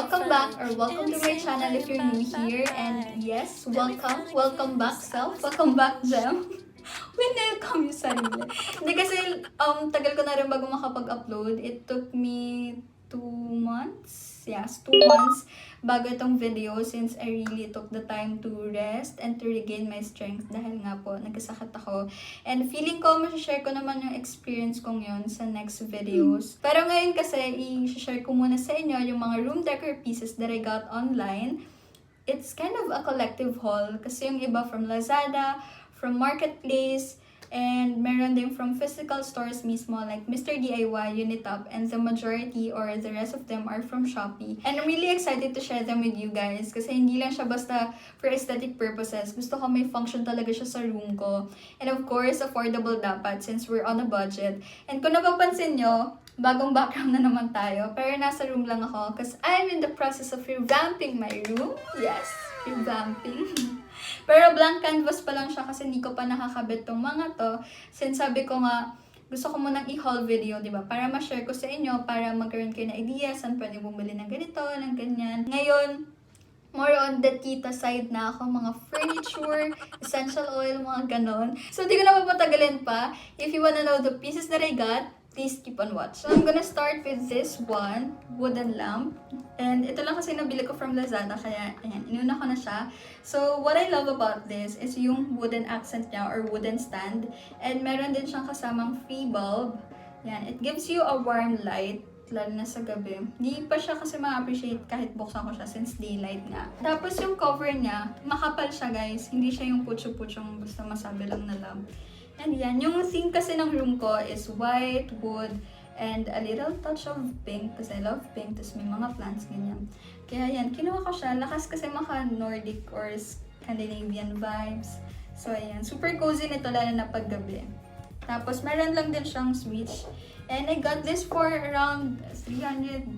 welcome back or welcome to my channel if you're new here. And yes, welcome back self, welcome back Jem. Welcome yung sarili. Hindi kasi tagal ko na rin bago makapag-upload. It took me 2 months. Yes, 2 months bago itong video since I really took the time to rest and to regain my strength dahil nga po, nagkasakit ako. And feeling ko, masashare ko naman yung experience kong yun sa next videos. Pero ngayon kasi, i-share ko muna sa inyo yung mga room decor pieces that I got online. It's kind of a collective haul kasi yung iba from Lazada, from Marketplace, and meron din from physical stores mismo like Mr. DIY, Unitop, and the majority or the rest of them are from Shopee. And I'm really excited to share them with you guys kasi hindi lang siya basta for aesthetic purposes. Gusto ko may function talaga siya sa room ko. And of course, affordable dapat since we're on a budget. And kung napapansin nyo, bagong background na naman tayo. Pero nasa room lang ako because I'm in the process of revamping my room. Yes, revamping. Pero blank canvas pa lang siya kasi hindi ko pa nakakabit tong mga to. Since sabi ko nga, gusto ko munang i-haul video, di ba? Para ma-share ko sa inyo, para magkaroon kayo na ideas saan pwede bumili ng ganito, ng ganyan. Ngayon, more on the tita side na ako, mga furniture, essential oil, mga ganon. So, di ko na papatagalin pa. If you wanna know the pieces that I got, please keep on watch. So, I'm gonna start with this one, wooden lamp. And ito lang kasi nabili ko from Lazada, kaya ayan, inuna ko na siya. So, what I love about this is yung wooden accent niya or wooden stand. And meron din siyang kasamang free bulb. Yan, it gives you a warm light, lalo na sa gabi. Hindi pa siya kasi ma-appreciate kahit buksan ko siya since daylight nga. Tapos yung cover niya, makapal siya guys. Hindi siya yung putyo-putyong basta masabi lang na lamp. And yan, yung theme kasi ng room ko is white, wood, and a little touch of pink kasi I love pink, tapos may mga plants, ganyan. Kaya yan, kinuha ko siya. Lakas kasi maka-Nordic or Scandinavian vibes. So ayan, super cozy nito lalo na paggabi. Tapos meron lang din siyang switch. And I got this for around 370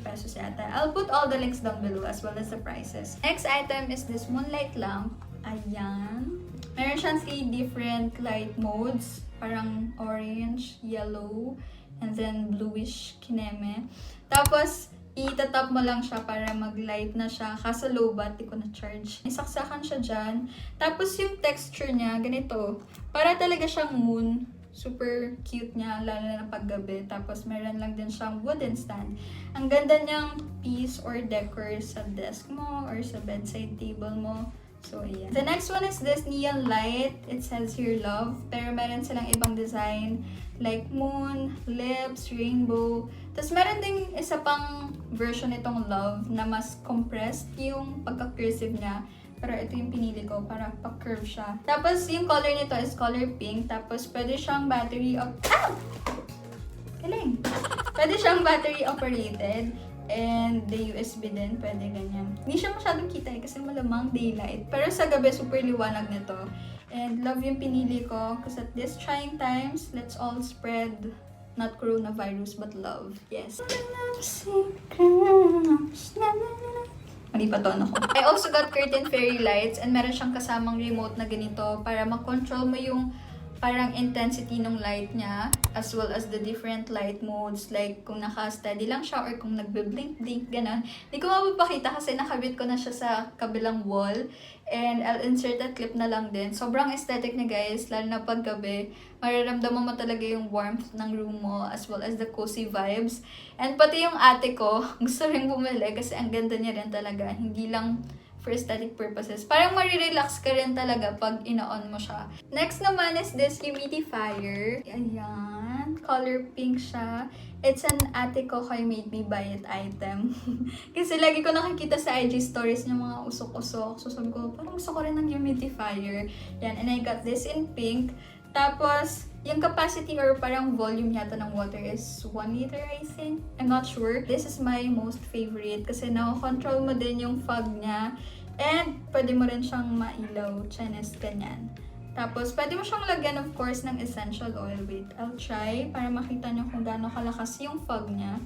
pesos yata. I'll put all the links down below as well as the prices. Next item is this moonlight lamp. Ayan. Meron siyang 3 different light modes. Parang orange, yellow, and then bluish kineme. Tapos, itatap mo lang siya para mag-light na siya. Kaso low bat, di ko na-charge. Isaksakan siya dyan. Tapos yung texture niya, ganito. Para talaga siyang moon. Super cute niya, lalo na paggabi. Tapos meron lang din siyang wooden stand. Ang ganda niyang piece or decor sa desk mo or sa bedside table mo. So, ayan. The next one is this neon light. It says here love. Pero meron silang ibang design. Like moon, lips, rainbow. Tapos meron ding isa pang version itong love na mas compressed yung pagka-cursive niya. Pero ito yung pinili ko para pa-curve siya. Tapos yung color nito is color pink. Tapos pwede siyang battery Galing! Pwede siyang battery operated. And the USB din, pwede ganyan. Hindi siya masyadong kita kasi malamang daylight. Pero sa gabi, super liwanag nito. And love yung pinili ko. Because at this trying times, let's all spread not coronavirus, but love. Yes. Mali pa tono ko. I also got curtain fairy lights and meron siyang kasamang remote na ganito para makontrol mo yung parang intensity ng light niya as well as the different light modes like kung naka-steady lang siya or kung nagbe-blink-blink, ganun. Hindi ko mapapakita kasi nakabit ko na siya sa kabilang wall and I'll insert a clip na lang din. Sobrang aesthetic na guys, lalo na paggabi. Mararamdaman mo talaga yung warmth ng room mo as well as the cozy vibes. And pati yung ate ko, gusto rin bumili kasi ang ganda niya rin talaga. Hindi lang for aesthetic purposes. Parang marirelax ka rin talaga pag ina-on mo siya. Next naman is this humidifier. Ayan. Color pink siya. It's an ate ko kay made me buy it item. Kasi lagi ko nakikita sa IG stories niya mga usok-usok. So sabi ko, parang gusto ko rin ng humidifier. Yan. And I got this in pink. Tapos, yung capacity or parang volume yata ng water is 1 liter, I think. I'm not sure. This is my most favorite kasi na-control mo din yung fog niya. And, pwede mo rin siyang mailaw, Chinese, ganyan. Tapos, pwede mo siyang lagyan, of course, ng essential oil. Wait, I'll try para makita nyo kung gaano kalakas yung fog niya.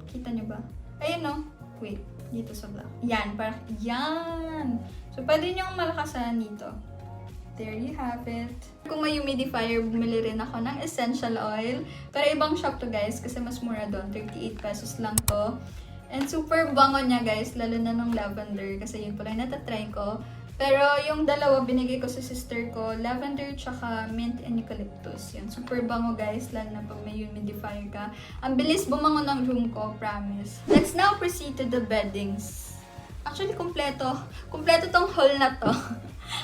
Kita nyo ba? Ayun, no? Wait, dito sa black. Yan, parang, yan! So, pwede nyo malakasan dito. there you have it. Kung may humidifier, bumili rin ako ng essential oil. Pero ibang shop to guys, kasi mas mura doon. 38 pesos lang to. And super bango niya guys, lalo na ng lavender. Kasi yun pala yung natatry ko. Pero yung dalawa, binigay ko sa sister ko. Lavender, tsaka mint and eucalyptus. Yan, super bango guys, lalo na pag may humidifier ka. Ang bilis bumango ng room ko, promise. Let's now proceed to the beddings. Actually, kompleto. Kompleto tong haul na to.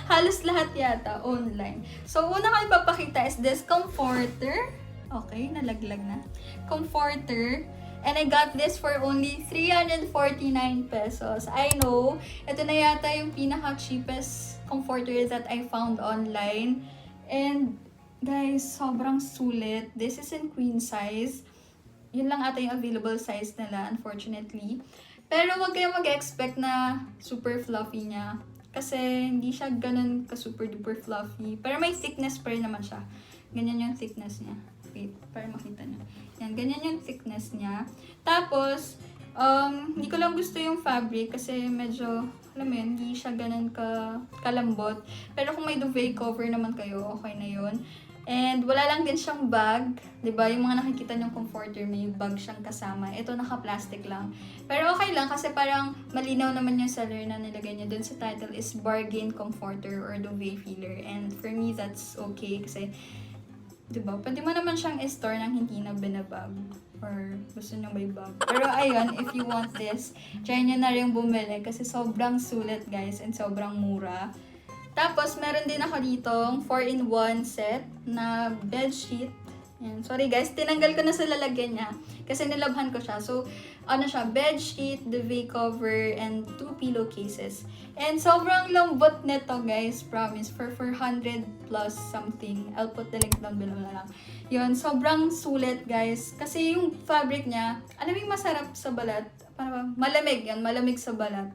Halos lahat yata online. So, una ko ipapakita is this comforter. Okay, nalaglag na. Comforter. And I got this for only 349 pesos. I know, ito na yata yung pinaka-cheapest comforter that I found online. And, guys, sobrang sulit. This is in queen size. Yun lang ata yung available size nila, unfortunately. Pero wag kayong mag-expect na super fluffy niya. Kasi hindi siya ganun ka-super duper fluffy. Pero may thickness pa rin naman siya. Ganyan yung thickness niya. Wait, para makita niyo. Yan, ganyan yung thickness niya. Tapos, hindi ko lang gusto yung fabric kasi medyo, alam mo yun, hindi siya ganun kalambot. Pero kung may duvet cover naman kayo, okay na yun. And wala lang din siyang bag. 'Di ba? Yung mga nakikita niyong comforter, may bag siyang kasama. Ito naka-plastic lang. Pero okay lang kasi parang malinaw naman yung seller na nilagay niya dun sa title is bargain comforter or duvet filler. And for me, that's okay kasi 'di ba? Pwede mo naman siyang i-store nang hindi na binabag or gusto niyo may bag. Pero ayun, if you want this, try niyo na rin bumili kasi sobrang sulit guys and sobrang mura. Tapos, meron din ako ditong 4-in-1 set na bedsheet. Yan. Sorry guys, tinanggal ko na sa lalagyan niya kasi nilabhan ko siya. So, ano siya, bedsheet, duvet cover, and 2 pillowcases. And sobrang lambot nito guys, promise, for 400 plus something. I'll put the link down below na lang. Yun, sobrang sulit guys. Kasi yung fabric niya, alam mo yung masarap sa balat? Parang malamig yan, malamig sa balat.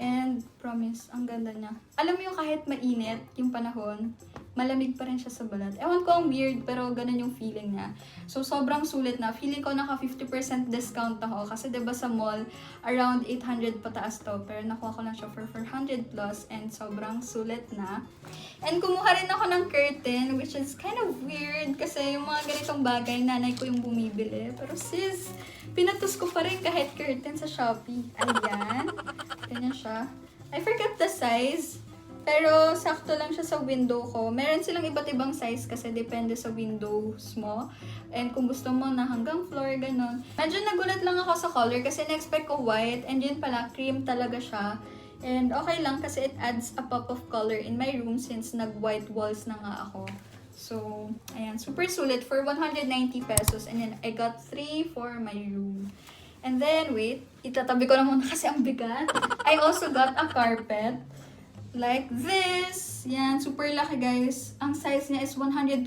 And promise, ang ganda niya. Alam mo yung kahit mainit yung panahon, malamig pa rin siya sa balat. Ewan ko ang weird, pero ganun yung feeling niya. So, sobrang sulit na. Feeling ko naka 50% discount ako. Kasi diba sa mall, around 800 pataas to. Pero nakuha ko lang siya for 400 plus and sobrang sulit na. And kumuha rin ako ng curtain, which is kind of weird. Kasi yung mga ganitong bagay, nanay ko yung bumibili. Pero sis, pinatus ko pa rin kahit curtain sa Shopee. Ayan. Ganyan siya. I forgot the size. Pero sakto lang siya sa window ko. Meron silang iba't ibang size kasi depende sa windows mo. And kung gusto mo na hanggang floor, ganun. Medyo nagulat lang ako sa color kasi na-expect ko white. And yun pala, cream talaga siya. And okay lang kasi it adds a pop of color in my room since nag-white walls na nga ako. So, ayan. Super sulit for 190 pesos. And then, I got 3 for my room. And then, wait. Itatabi ko na muna kasi ang bigat. I also got a carpet. Like this. Yan. Super laki, guys. Ang size niya is 120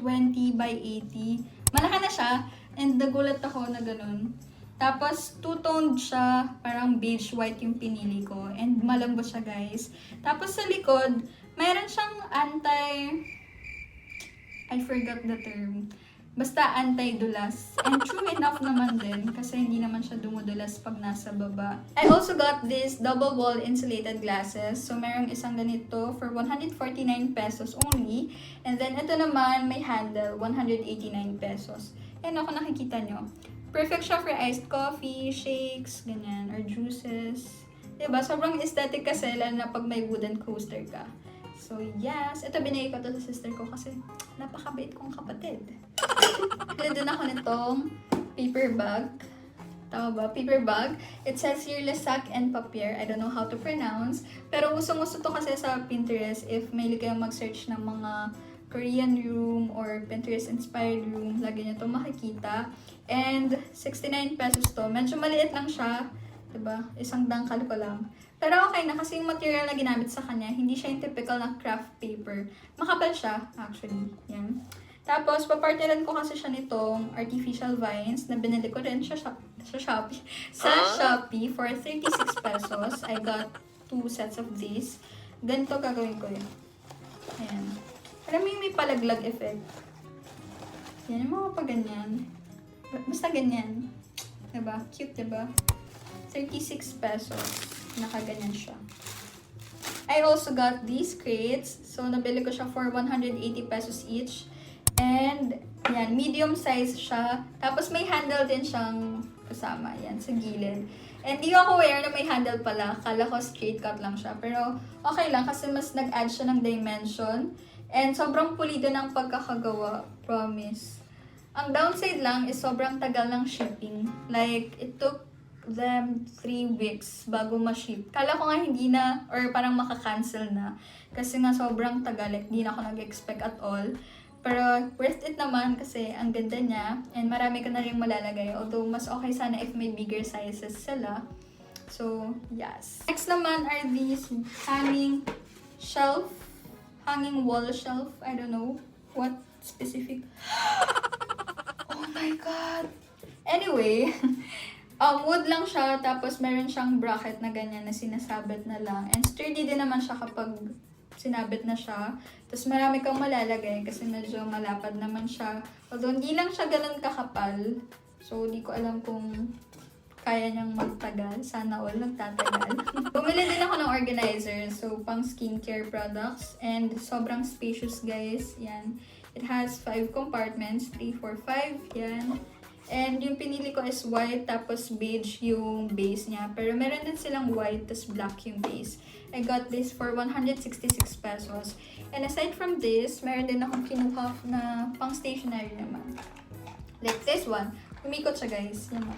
by 80. Malaki na siya. And nagulat ako na ganun. Tapos, two-toned siya. Parang beige white yung pinili ko. And malambot siya, guys. Tapos, sa likod, mayroon siyang I forgot the term. Basta anti-dulas. And true enough naman din kasi hindi naman siya dumudulas pag nasa baba. I also got this double wall insulated glasses. So, merong isang ganito for 149 pesos only. And then, ito naman may handle, 189 pesos. And ako nakikita nyo. Perfect siya for iced coffee, shakes, ganyan, or juices. Diba? Sobrang aesthetic kasi lalo na pag may wooden coaster ka. So, yes. Ito, binigay ko to sa sister ko kasi napakabait kong kapatid. Pili din ako nitong paper bag. Tama ba? Paper bag. It says here, Le Sac and Papier. I don't know how to pronounce. Pero usong-uso to kasi sa Pinterest. If may kayong mag-search ng mga Korean room or Pinterest-inspired room, lagi nyo to makikita. And 69 pesos to. Medyo maliit lang siya. Diba? Isang dangkal ko lang. Pero okay na kasi yung material na ginamit sa kanya, hindi siya yung typical na craft paper. Makapal siya, actually. Yan. Tapos, papartneran ko kasi siya nitong artificial vines na binili ko rin sa Shopee. Sa Shopee for 36 pesos. I got 2 sets of these. Ganito gagawin ko yun. Ayan. Alam mo yung may palaglag effect. Yan, yung mga paganyan. Basta ganyan. Diba? Cute, diba? 36 pesos. Nakaganyan siya. I also got these crates. So, nabili ko siya for 180 pesos each. And, yan, medium size siya. Tapos, may handle din siyang kasama. Yan, sa gilid. And di ako aware na may handle pala. Kala ko straight cut lang siya. Pero, okay lang kasi mas nag-add siya ng dimension. And, sobrang pulido ng pagkakagawa. Promise. Ang downside lang is sobrang tagal ng shipping. Like, it took them 3 weeks bago ma-ship. Kala ko nga hindi na, or parang maka-cancel na. Kasi nga sobrang tagal, like, di na ako nag-expect at all. Pero, worth it naman kasi ang ganda niya. And marami ka na rin malalagay. Although, mas okay sana if may bigger sizes sila. So, yes. Next naman are these hanging shelf. Hanging wall shelf. I don't know what specific. Oh my God! Anyway, wood lang siya, tapos meron siyang bracket na ganyan na sinasabit na lang. And sturdy din naman siya kapag sinabit na siya. Tapos marami kang malalagay kasi medyo malapad naman siya. Although hindi lang siya ganun kakapal. So, di ko alam kung kaya niyang magtagal. Sana all nagtatagal. Bumili din ako ng organizer. So, pang skincare products. And sobrang spacious, guys. Yan. It has 5 compartments. 3, 4, 5. Yan. And yung pinili ko is white, tapos beige yung base niya. Pero meron din silang white, tapos black yung base. I got this for 166 pesos. And aside from this, meron din akong kinuha na pang stationery naman. Like this one. Umikot siya, guys. Yan o.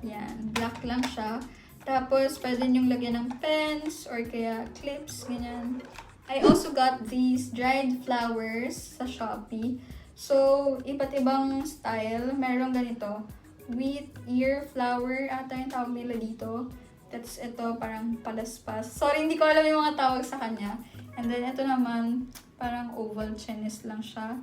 Yan. Black lang siya. Tapos, pwede niyong lagyan ng pens or kaya clips, ganyan. I also got these dried flowers sa Shopee. So, iba't ibang style. Merong ganito. Wheat ear flower ata yung tawag nila dito. That's ito, parang palaspas. Sorry, hindi ko alam yung mga tawag sa kanya. And then, ito naman, parang oval chinese lang siya.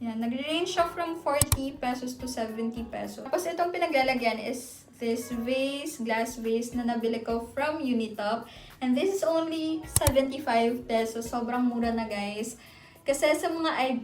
Yan, nag-range siya from 40 pesos to 70 pesos. Tapos, itong pinaglalagyan is this vase, glass vase na nabili ko from Unitop. And this is only 75 pesos. Sobrang mura na, guys. Kasi sa mga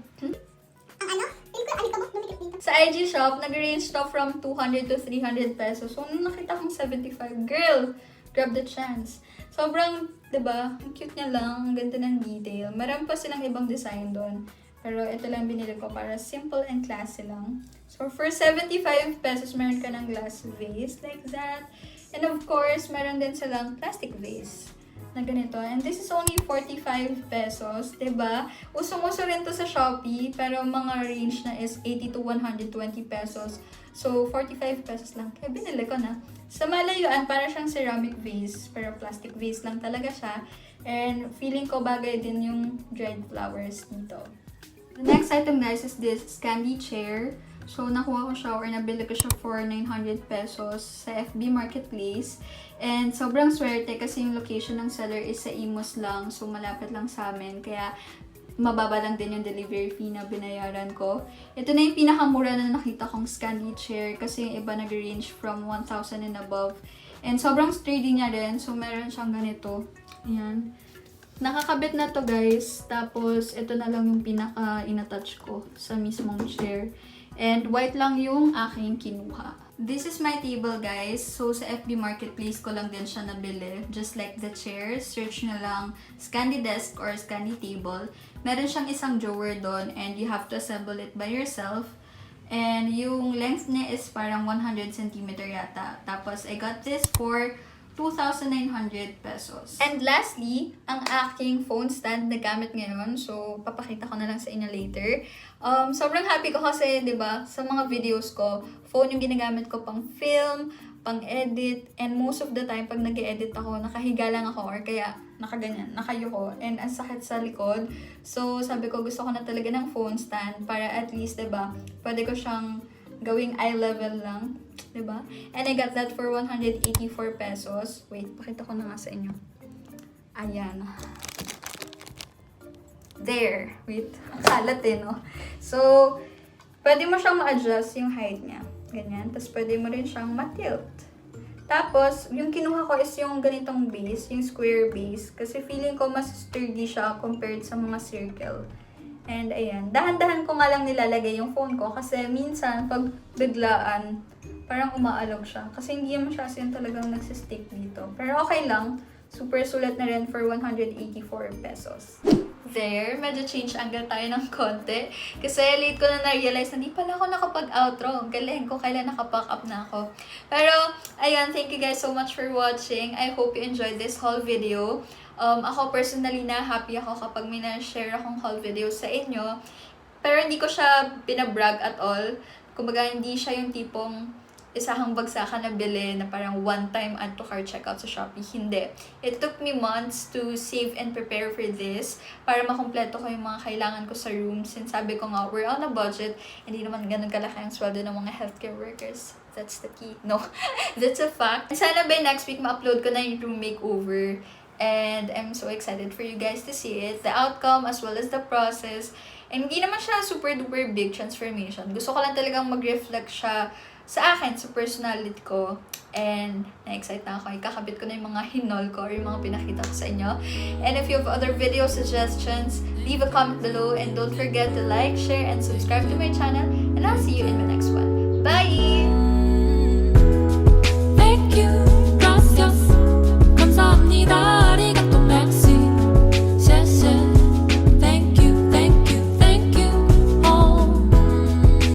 sa IG shop, nag-range to from 200 to 300 pesos. So, nung nakita kong 75, girl, grab the chance. Sobrang, diba, ang cute niya lang, ang ganda ng detail. Meron pa silang ibang design doon. Pero ito lang binili ko para simple and classy lang. So, for 75 pesos, meron ka ng glass vase like that. And of course, meron din silang plastic vase na ganito. And this is only 45 pesos, diba? Usong-uso rin to sa Shopee, pero mga range na is 80 to 120 pesos. So, 45 pesos lang. Kaya binili ko na. Sa malayuan, para siyang ceramic vase, pero plastic vase lang talaga siya. And feeling ko bagay din yung dried flowers dito. The next item, guys, is this Scandi chair. So, nakuha ko siya or nabili ko siya for 900 pesos sa FB Marketplace. And sobrang swerte kasi yung location ng seller is sa Imus lang. So, malapit lang sa amin. Kaya, mababa lang din yung delivery fee na binayaran ko. Ito na yung pinakamura na nakita kong Scandi chair kasi yung iba nag-range from 1,000 and above. And sobrang sturdy niya rin. So, meron siyang ganito. Ayan. Nakakabit na to, guys. Tapos, ito na lang yung pinaka-inattach ko sa mismong chair. And white lang yung aking kinuha. This is my table, guys. So, sa FB Marketplace ko lang din siya nabili. Just like the chair, search nyo lang Scandi desk or Scandi table. Meron siyang isang drawer doon and you have to assemble it by yourself. And yung length niya is parang 100 cm yata. Tapos, I got this for 2,900 pesos. And lastly, ang aking phone stand na gamit ngayon. So, papakita ko na lang sa inyo later. Sobrang happy ko kasi, di ba, sa mga videos ko, phone yung ginagamit ko pang film, pang edit, and most of the time, pag nag-edit ako, nakahiga lang ako, or kaya nakaganyan, nakayuko, and ang sakit sa likod. So, sabi ko, gusto ko na talaga ng phone stand para at least, di ba, pwede ko siyang gawing eye level lang. Diba? And I got that for 184 pesos. Wait, pakita ko na nga sa inyo. Ayan. There. Wait. Ang kalat eh, no? So, pwede mo siyang ma-adjust yung height niya. Ganyan. Tapos, pwede mo rin siyang ma-tilt. Tapos, yung kinuha ko is yung ganitong base, yung square base. Kasi feeling ko mas sturdy siya compared sa mga circle. And ayan, dahan-dahan ko nga lang nilalagay yung phone ko kasi minsan pag biglaan, parang umaalog siya. Kasi hindi naman siya as in talagang nagsistick dito. Pero okay lang. Super sulit na rin for 184 pesos. There, medyo change angle tayo ng konti. Kasi late ko na na-realize na di pala ako nakapag-outro. Ang galing ko, kailan nakapack up na ako. Pero, ayan, thank you guys so much for watching. I hope you enjoyed this haul video. Ako personally na happy ako kapag may na-share akong haul video sa inyo. Pero hindi ko siya binabrag at all. Kumbaga, hindi siya yung tipong isahang bagsakan na bili na parang one-time add to cart checkout sa Shopee. Hindi. It took me months to save and prepare for this para makumpleto ko yung mga kailangan ko sa room. Since sabi ko nga, we're on a budget. Hindi naman ganun kalaki ang sweldo ng mga healthcare workers. That's the key. No, that's a fact. Sana by next week ma-upload ko na yung room makeover. And I'm so excited for you guys to see it. The outcome as well as the process. And hindi naman siya super duper big transformation. Gusto ko lang talagang mag-reflect siya sa akin, sa personality ko. And na-excite na ako. Ikakabit ko na yung mga hinol ko or yung mga pinakita ko sa inyo. And if you have other video suggestions, leave a comment below. And don't forget to like, share, and subscribe to my channel. And I'll see you in my next one. Bye!